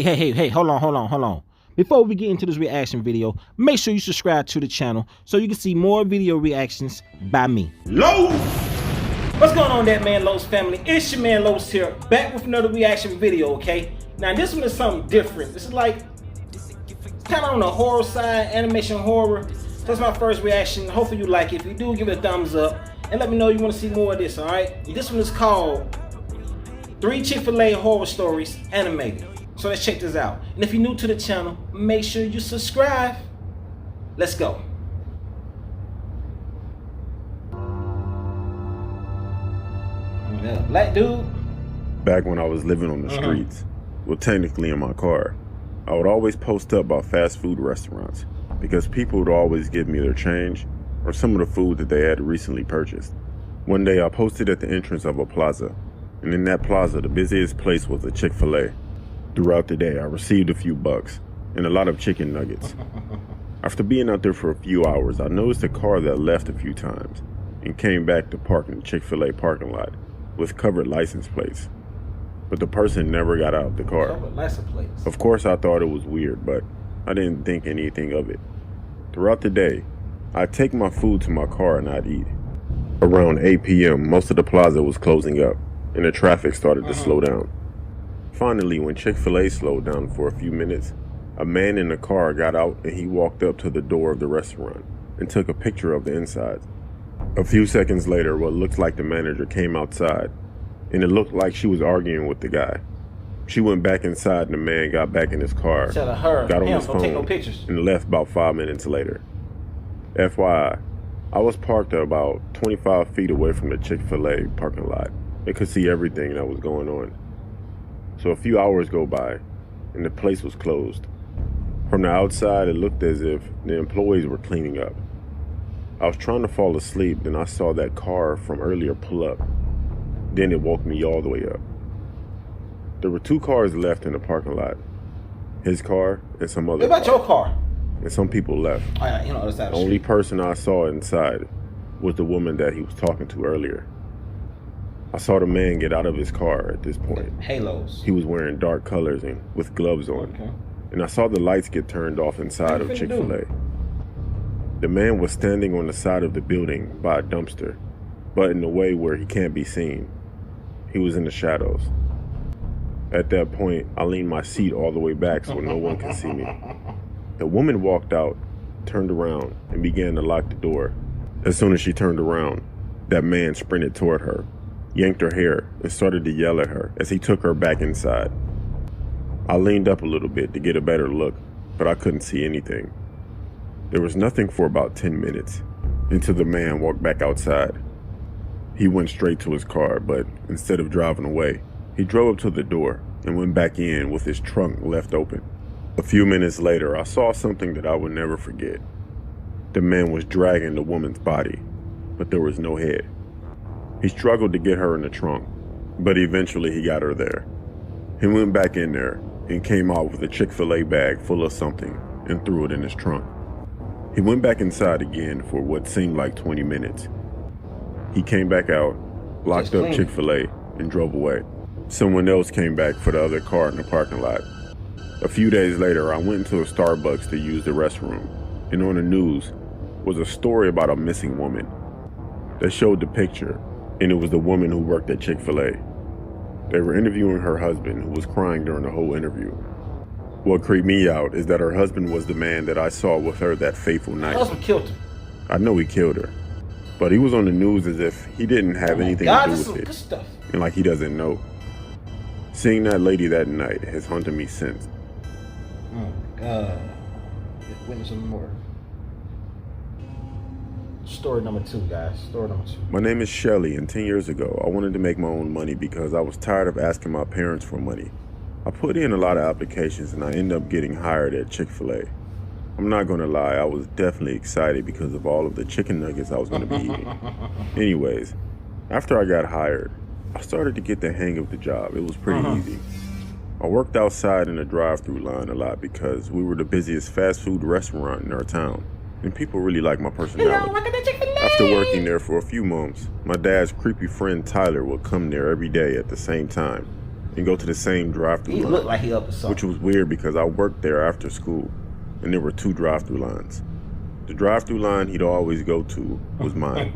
Hey, hold on. Before we get into this reaction video, make sure you subscribe to the channel so you can see more video reactions by me. Los! What's going on, that man Los family? It's your man Los here, back with another reaction video, okay? Now this one is something different. This is like, kind of on the horror side, animation horror. That's my first reaction. Hopefully you like it. If you do, give it a thumbs up. And let me know you want to see more of this, alright? This one is called 3 Chick-fil-A Horror Stories Animated. So let's check this out. And if you're new to the channel, make sure you subscribe. Let's go. Yeah, black dude. Back when I was living on the streets, well, technically in my car, I would always post up by fast food restaurants because people would always give me their change or some of the food that they had recently purchased. One day I posted at the entrance of a plaza, and in that plaza, the busiest place was a Chick-fil-A. Throughout the day, I received a few bucks and a lot of chicken nuggets. After being out there for a few hours, I noticed a car that left a few times and came back to park in the Chick-fil-A parking lot with covered license plates. But the person never got out of the car. Covered license plates. Of course, I thought it was weird, but I didn't think anything of it. Throughout the day, I'd take my food to my car and I'd eat. Around 8 p.m., most of the plaza was closing up and the traffic started to slow down. Finally, when Chick-fil-A slowed down for a few minutes, a man in the car got out and he walked up to the door of the restaurant and took a picture of the inside. A few seconds later, what looked like the manager came outside, and it looked like she was arguing with the guy. She went back inside and the man got back in his car, got on his phone, and left about 5 minutes later. FYI, I was parked about 25 feet away from the Chick-fil-A parking lot and could see everything that was going on. So a few hours go by, and the place was closed. From the outside, it looked as if the employees were cleaning up. I was trying to fall asleep, then I saw that car from earlier pull up. Then it woke me all the way up. There were 2 cars left in the parking lot. His car and some other What about your car? And some people left. Oh, yeah, you know, the only person I saw inside was the woman that he was talking to earlier. I saw the man get out of his car at this point. Halos. He was wearing dark colors and with gloves on. Okay. And I saw the lights get turned off inside of Chick-fil-A. The man was standing on the side of the building by a dumpster, but in a way where he can't be seen. He was in the shadows. At that point, I leaned my seat all the way back so no one can see me. The woman walked out, turned around, and began to lock the door. As soon as she turned around, that man sprinted toward her, yanked her hair, and started to yell at her as he took her back inside. I leaned up a little bit to get a better look, but I couldn't see anything. There was nothing for about 10 minutes, until the man walked back outside. He went straight to his car, but instead of driving away, he drove up to the door and went back in with his trunk left open. A few minutes later, I saw something that I would never forget. The man was dragging the woman's body, but there was no head. He struggled to get her in the trunk, but eventually he got her there. He went back in there and came out with a Chick-fil-A bag full of something and threw it in his trunk. He went back inside again for what seemed like 20 minutes. He came back out, locked up Chick-fil-A, and drove away. Someone else came back for the other car in the parking lot. A few days later, I went into a Starbucks to use the restroom, and on the news was a story about a missing woman. They showed the picture, and it was the woman who worked at Chick-fil-A. They were interviewing her husband, who was crying during the whole interview. What creeped me out is that her husband was the man that I saw with her that fateful night. Her husband killed her. I know he killed her, but he was on the news as if he didn't have anything to do with it, good stuff. And like he doesn't know. Seeing that lady that night has haunted me since. Oh my God. Witness of the murder. Story number 2, guys. Story number 2. My name is Shelly, and 10 years ago, I wanted to make my own money because I was tired of asking my parents for money. I put in a lot of applications and I ended up getting hired at Chick-fil-A. I'm not gonna lie, I was definitely excited because of all of the chicken nuggets I was gonna be eating. Anyways, after I got hired, I started to get the hang of the job. It was pretty easy. I worked outside in the drive-through line a lot because we were the busiest fast food restaurant in our town, and people really liked my personality. After working there for a few months, my dad's creepy friend Tyler would come there every day at the same time. and go to the same drive-through He line, looked like he up to something. which was weird because I worked there after school, and there were 2 drive-through lines. The drive-through line he'd always go to was mine,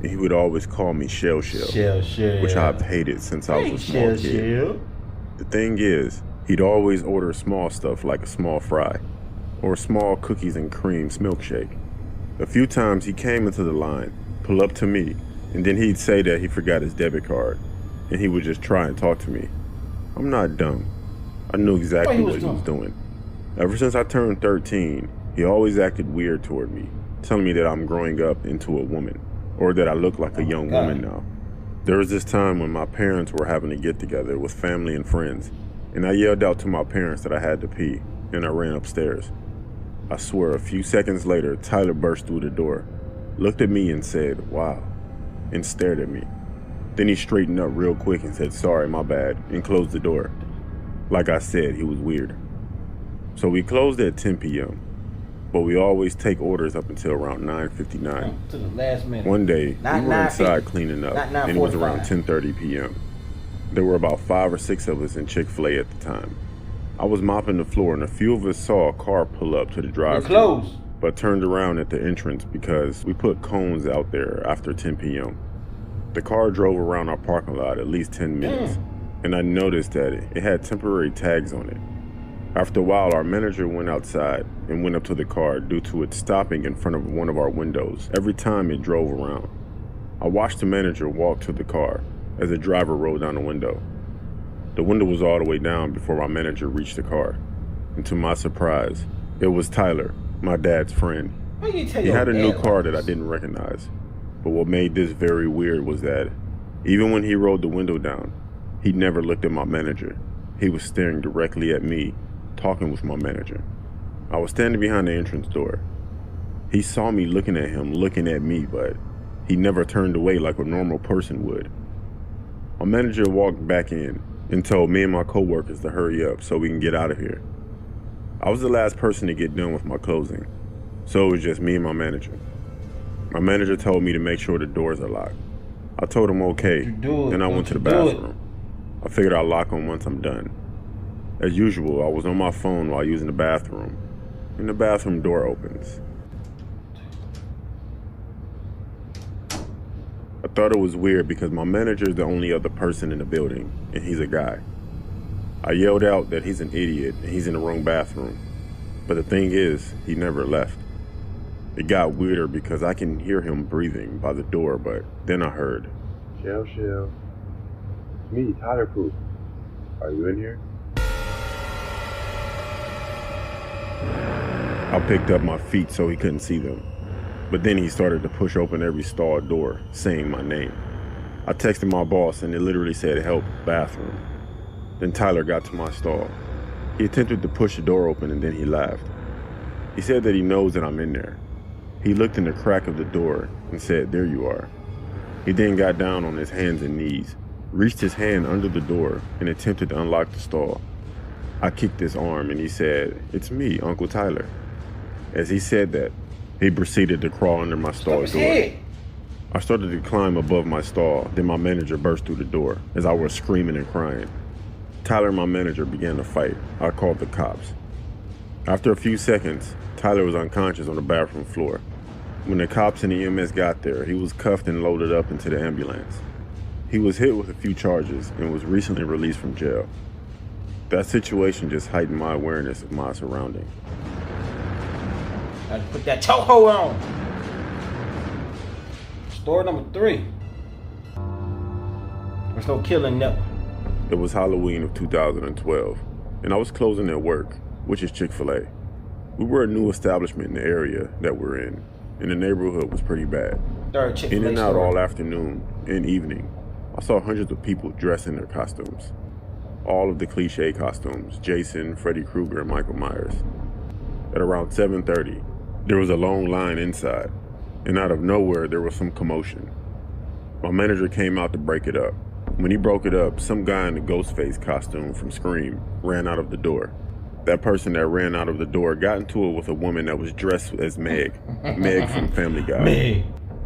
and he would always call me Shell, which I've hated since I was a small kid. The thing is, he'd always order small stuff like a small fry, or a small cookies and cream milkshake. A few times he came into the line, pull up to me, and then he'd say that he forgot his debit card, and he would just try and talk to me. I'm not dumb. I knew exactly what he was doing. Ever since I turned 13, he always acted weird toward me, telling me that I'm growing up into a woman, or that I look like a young woman now. There was this time when my parents were having a get-together with family and friends, and I yelled out to my parents that I had to pee, and I ran upstairs. I swear, a few seconds later, Tyler burst through the door, looked at me and said, "Wow," and stared at me. Then he straightened up real quick and said, "Sorry, my bad," and closed the door. Like I said, he was weird. So we closed at 10 p.m., but we always take orders up until around 9:59. To the last minute. One day, we were inside cleaning up, and it was around 10:30 p.m. There were about 5 or 6 of us in Chick-fil-A at the time. I was mopping the floor, and a few of us saw a car pull up to the drive-thru, but turned around at the entrance because we put cones out there after 10 p.m. The car drove around our parking lot at least 10 minutes, and I noticed that it had temporary tags on it. After a while, our manager went outside and went up to the car due to it stopping in front of one of our windows every time it drove around. I watched the manager walk to the car as the driver rolled down the window. The window was all the way down before my manager reached the car, and to my surprise, it was Tyler, my dad's friend. He had a new car that I didn't recognize, but what made this very weird was that even when he rolled the window down, he never looked at my manager. He was staring directly at me, talking with my manager. I was standing behind the entrance door. He saw me looking at him, looking at me, but he never turned away like a normal person would. My manager walked back in and told me and my coworkers to hurry up so we can get out of here. I was the last person to get done with my closing, so it was just me and my manager. My manager told me to make sure the doors are locked. I told him okay, then I went to the bathroom. I figured I'd lock them once I'm done. As usual, I was on my phone while using the bathroom, and the bathroom door opens. I thought it was weird because my manager is the only other person in the building, and he's a guy. I yelled out that he's an idiot and he's in the wrong bathroom, but the thing is, he never left. It got weirder because I can hear him breathing by the door, but then I heard, "Shell. It's me, Tyler Proof. Are you in here?" I picked up my feet so he couldn't see them, but then he started to push open every stall door, saying my name. I texted my boss and it literally said, "Help, bathroom." Then Tyler got to my stall. He attempted to push the door open and then he laughed. He said that he knows that I'm in there. He looked in the crack of the door and said, "There you are." He then got down on his hands and knees, reached his hand under the door and attempted to unlock the stall. I kicked his arm and he said, "It's me, Uncle Tyler." As he said that, he proceeded to crawl under my stall door. I started to climb above my stall, then my manager burst through the door as I was screaming and crying. Tyler and my manager began to fight. I called the cops. After a few seconds, Tyler was unconscious on the bathroom floor. When the cops and the EMS got there, he was cuffed and loaded up into the ambulance. He was hit with a few charges and was recently released from jail. That situation just heightened my awareness of my surroundings. I put that chokehold on. Story number 3. There's no killing never. It was Halloween of 2012, and I was closing at work, which is Chick-fil-A. We were a new establishment in the area that we're in, and the neighborhood was pretty bad. In and out all afternoon and evening, I saw hundreds of people dressed in their costumes. All of the cliche costumes, Jason, Freddy Krueger, and Michael Myers. At around 7:30, there was a long line inside, and out of nowhere there was some commotion. My manager came out to break it up. When he broke it up, some guy in the Ghostface costume from Scream ran out of the door. That person that ran out of the door got into it with a woman that was dressed as Meg. Meg from Family Guy. Meg.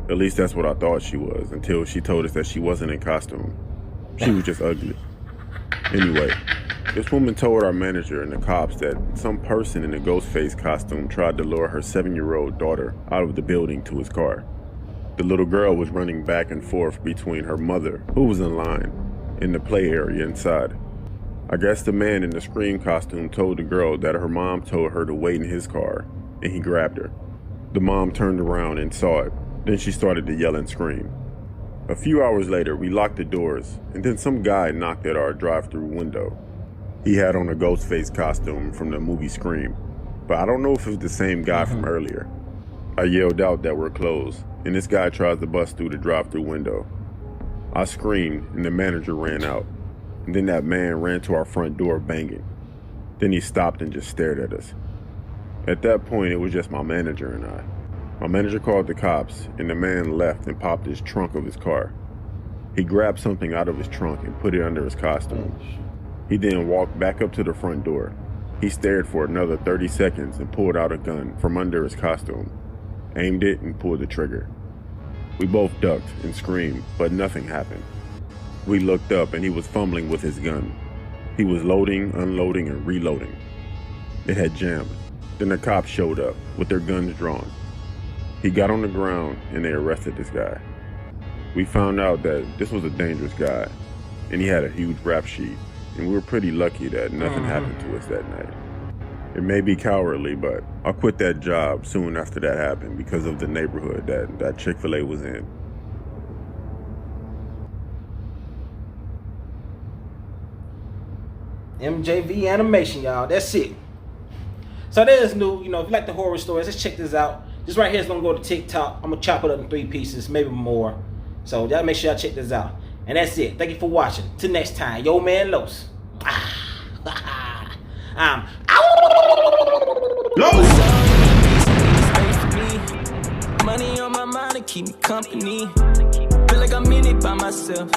At least that's what I thought she was, until she told us that she wasn't in costume. She was just ugly. Anyway, this woman told our manager and the cops that some person in a ghost face costume tried to lure her 7-year-old daughter out of the building to his car. The little girl was running back and forth between her mother, who was in line, and the play area inside. I guess the man in the Scream costume told the girl that her mom told her to wait in his car, and he grabbed her. The mom turned around and saw it. Then she started to yell and scream. A few hours later, we locked the doors, and then some guy knocked at our drive-through window. He had on a ghost face costume from the movie Scream, but I don't know if it was the same guy from earlier. I yelled out that we're closed, and this guy tries to bust through the drive-through window. I screamed, and the manager ran out. And then that man ran to our front door banging. Then he stopped and just stared at us. At that point, it was just my manager and I. My manager called the cops, and the man left and popped his trunk of his car. He grabbed something out of his trunk and put it under his costume. He then walked back up to the front door. He stared for another 30 seconds and pulled out a gun from under his costume, aimed it, and pulled the trigger. We both ducked and screamed, but nothing happened. We looked up and he was fumbling with his gun. He was loading, unloading, and reloading. It had jammed. Then the cops showed up with their guns drawn. He got on the ground and they arrested this guy. We found out that this was a dangerous guy and he had a huge rap sheet, and we were pretty lucky that nothing happened to us that night. It may be cowardly, but I quit that job soon after that happened because of the neighborhood that Chick-fil-A was in. MJV Animation, y'all. That's it. So there's new. You know, if you like the horror stories, let's check this out. This right here is gonna go to TikTok. I'm gonna chop it up in 3 pieces, maybe more. So y'all make sure y'all check this out. And that's it. Thank you for watching. Till next time, yo man Los. Money on my mind to keep me company. Feel like I'm in it by myself.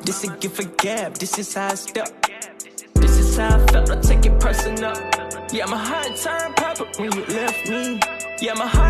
This a gift for gab. This is how I step. This is how I felt. I take it personal. Yeah, my heart turned purple when you left me. Yeah, my heart